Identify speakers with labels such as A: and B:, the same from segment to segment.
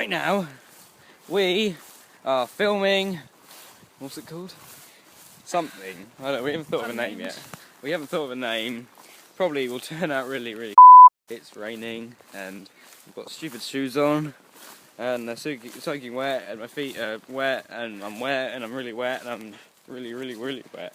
A: right now we are filming, what's it called? Something. I don't know, we haven't thought of a name yet. We haven't thought of a name. Probably will turn out really It's raining and I've got stupid shoes on and they're soaking wet and my feet are wet and I'm wet and I'm really wet and I'm really wet.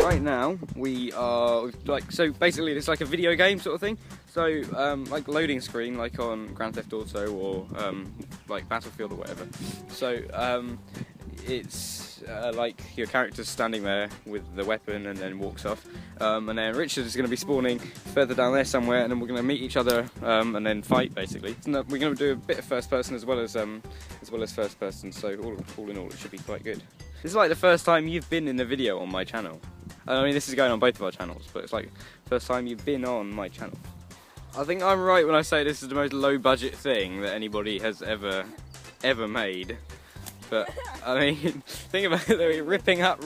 A: Right now we are so basically it's like a video game sort of thing. So like loading screen like on Grand Theft Auto or like Battlefield or whatever. So it's like your character's standing there with the weapon and then walks off, and then Richard is going to be spawning further down there somewhere, and then we're going to meet each other and then fight basically. And we're going to do a bit of first person as well as first person. So all in all, it should be quite good. This is like the first time you've been in a video on my channel. I mean, this is going on both of our channels, but it's like the first time you've been on my channel. I think I'm right when I say this is the most low budget thing that anybody has ever made. But I mean, think about it, we're ripping up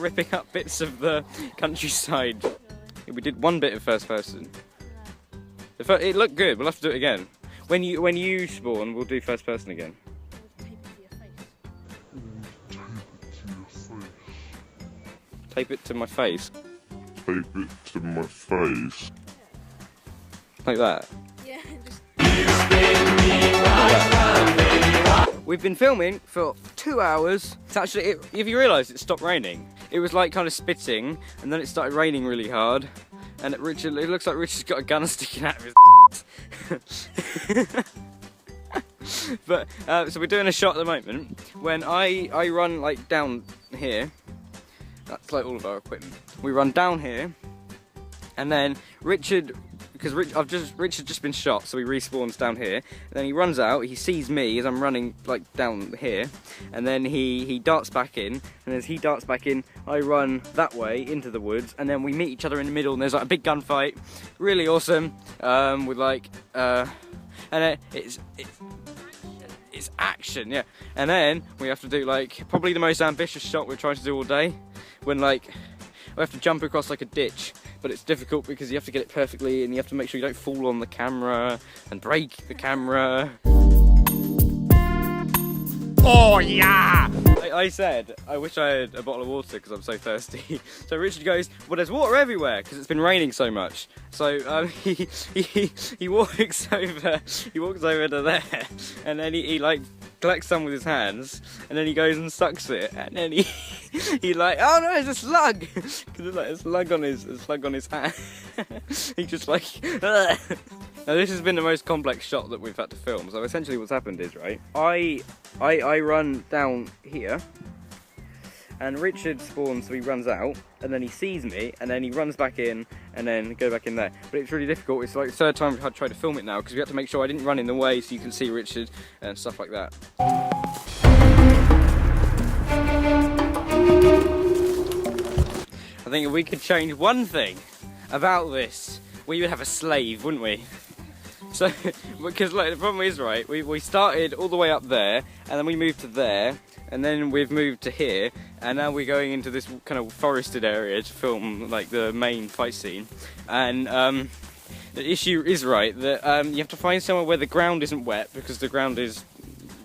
A: bits of the countryside. We did one bit of first person. It looked good. We'll have to do it again. When you spawn, we'll do first person again. Tape it to my face.
B: Tape it to my face.
A: Like that.
C: Yeah, just.
A: We've been filming for 2 hours. It's actually, if you realise, it stopped raining. It was like kind of spitting, and then it started raining really hard. And it looks like Richard's got a gun sticking out of his But, so we're doing a shot at the moment. When I run like down here, that's like all of our equipment. We run down here, and then Richard, because Richard's just been shot, so he respawns down here. And then he runs out, he sees me as I'm running like down here, and then he darts back in, and as he darts back in, I run that way into the woods, and then we meet each other in the middle, and there's like a big gunfight, really awesome, with like, and it's action, yeah. And then we have to do like probably the most ambitious shot we're trying to do all day, when like we have to jump across like a ditch. But it's difficult because you have to get it perfectly and you have to make sure you don't fall on the camera and break the camera. Oh yeah! I said, I wish I had a bottle of water because I'm so thirsty. So Richard goes, well there's water everywhere because it's been raining so much. So he walks over to there, and then he like collects some with his hands, and then he goes and sucks it, and then he like, oh no, there's a slug, because there's like a slug on his hand. He just like, ugh. Now this has been the most complex shot that we've had to film. So essentially what's happened is, right, I run down here, and Richard spawns, so he runs out, and then he sees me, and then he runs back in, and then go back in there. But it's really difficult. It's like the third time I've tried to film it now, because we have to make sure I didn't run in the way so you can see Richard and stuff like that. I think if we could change one thing about this, we would have a slave, wouldn't we? So, because like the problem is, right, we started all the way up there, and then we moved to there, and then we've moved to here, and now we're going into this kind of forested area to film like the main fight scene. And the issue is, right, that you have to find somewhere where the ground isn't wet, because the ground is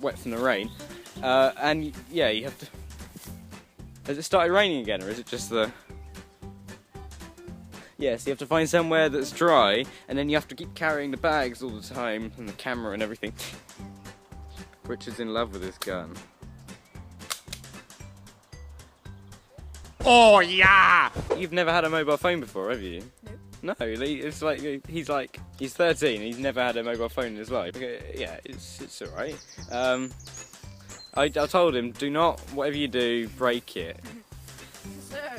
A: wet from the rain. And yeah, you have to. Has it started raining again, or is it just the? Yes, you have to find somewhere that's dry, and then you have to keep carrying the bags all the time, and the camera and everything. Richard's in love with his gun. Oh yeah! You've never had a mobile phone before, have you? No. No, it's like he's 13 and he's never had a mobile phone in his life. Yeah, it's alright. I told him, do not, whatever you do, break it.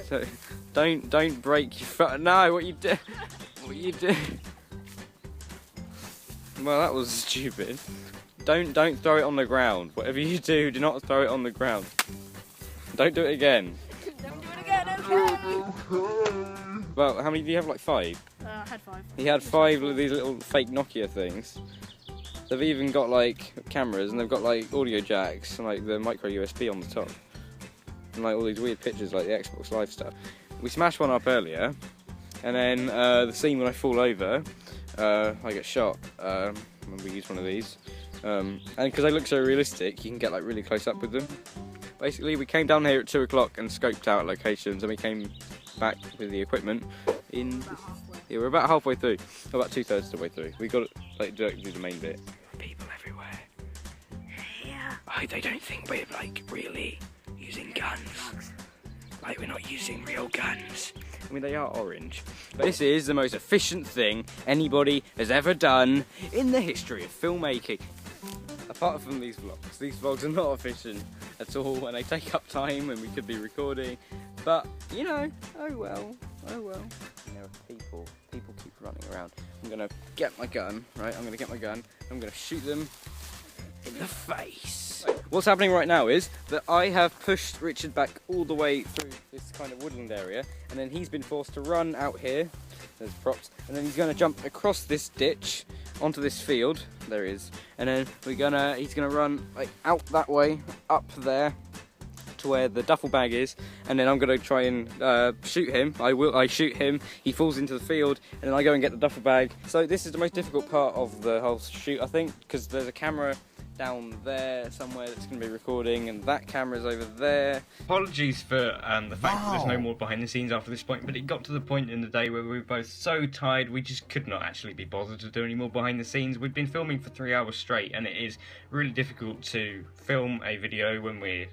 A: So, don't break your phone. No, what you do? What you do? Well, that was stupid. Don't throw it on the ground. Whatever you do not throw it on the ground. Don't do it again.
C: Don't do it again, okay?
A: Well, how many do you have? Like 5?
C: I had 5.
A: He had 5 of these little fake Nokia things. They've even got like cameras, and they've got like audio jacks and like the micro USB on the top. And like all these weird pictures like the Xbox Live stuff. We smashed one up earlier, And then the scene when I fall over, I get shot when we use one of these. And because they look so realistic, you can get like really close up with them. Basically, we came down here at 2 o'clock and scoped out locations, and we came back with the equipment in. Yeah, we're about halfway through, about 2/3 of the way through. We got to like do the main bit. People everywhere.
C: Yeah.
A: Oh, they don't think we're like really using guns. Like we're not using real guns. I mean, they are orange. But this is the most efficient thing anybody has ever done in the history of filmmaking. Apart from these vlogs are not efficient at all, and they take up time, and we could be recording. But you know, oh well. You know, people keep running around. I'm gonna get my gun, right? I'm gonna shoot them in the face. What's happening right now is that I have pushed Richard back all the way through this kind of woodland area, and then he's been forced to run out here. There's props, and then he's going to jump across this ditch onto this field. There he is, and then he's gonna run like out that way, up there to where the duffel bag is, and then I'm gonna try and shoot him. I shoot him, he falls into the field, and then I go and get the duffel bag. So this is the most difficult part of the whole shoot, I think, because there's a camera down there somewhere that's going to be recording, and that camera's over there. Apologies for the fact that there's no more behind the scenes after this point, but it got to the point in the day where we were both so tired we just could not actually be bothered to do any more behind the scenes. We've been filming for 3 hours straight, and it is really difficult to film a video when we're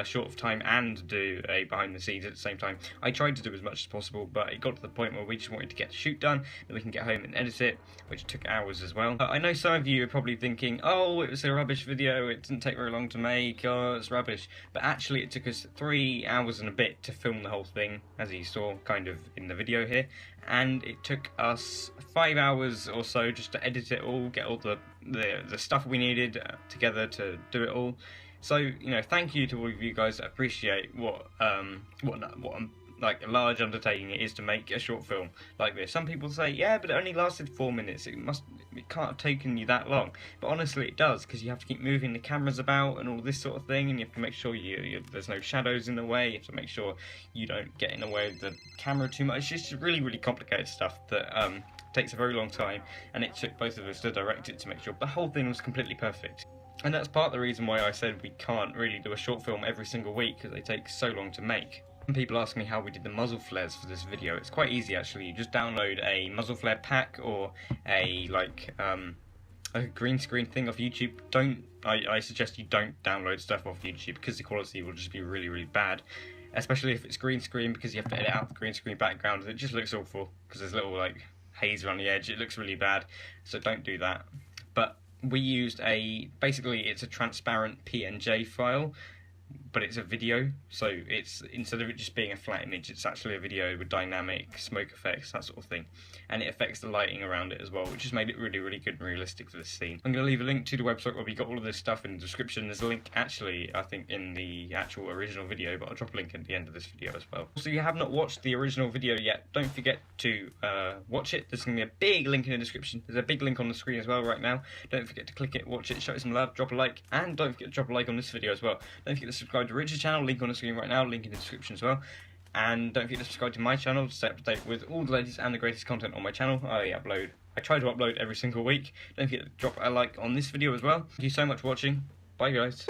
A: short of time and do a behind the scenes at the same time. I tried to do as much as possible, but it got to the point where we just wanted to get the shoot done, then we can get home and edit it, which took hours as well. I know some of you are probably thinking, oh, it was a rubbish video, it didn't take very long to make, oh, it's rubbish. But actually it took us 3 hours and a bit to film the whole thing, as you saw kind of in the video here, and it took us 5 hours or so just to edit it all, get all the stuff we needed together to do it all. So, you know, thank you to all of you guys that appreciate what like a large undertaking it is to make a short film like this. Some people say, yeah, but it only lasted 4 minutes. It can't have taken you that long. But honestly, it does, because you have to keep moving the cameras about and all this sort of thing, and you have to make sure there's no shadows in the way. You have to make sure you don't get in the way of the camera too much. It's just really, really complicated stuff that takes a very long time, and it took both of us to direct it to make sure the whole thing was completely perfect. And that's part of the reason why I said we can't really do a short film every single week, because they take so long to make. Some people ask me how we did the muzzle flares for this video. It's quite easy actually. You just download a muzzle flare pack or a green screen thing off YouTube. I suggest you don't download stuff off YouTube, because the quality will just be really, really bad. Especially if it's green screen, because you have to edit out the green screen background. It just looks awful because there's little like haze around the edge. It looks really bad, so don't do that. But we used basically it's a transparent PNG file, but it's a video, so it's, instead of it just being a flat image, it's actually a video with dynamic smoke effects, that sort of thing, and it affects the lighting around it as well, which has made it really, really good and realistic for this scene. I'm going to leave a link to the website where we got all of this stuff in the description. There's a link actually, I think, in the actual original video, but I'll drop a link at the end of this video as well. So if you have not watched the original video yet, don't forget to watch it. There's going to be a big link in the description. There's a big link on the screen as well right now. Don't forget to click it, watch it, show it some love, drop a like, and don't forget to drop a like on this video as well. Don't forget to subscribe to Richard's channel, link on the screen right now, link in the description as well. And don't forget to subscribe to my channel to stay up to date with all the latest and the greatest content on my channel. I try to upload every single week. Don't forget to drop a like on this video as well. Thank you so much for watching. Bye guys.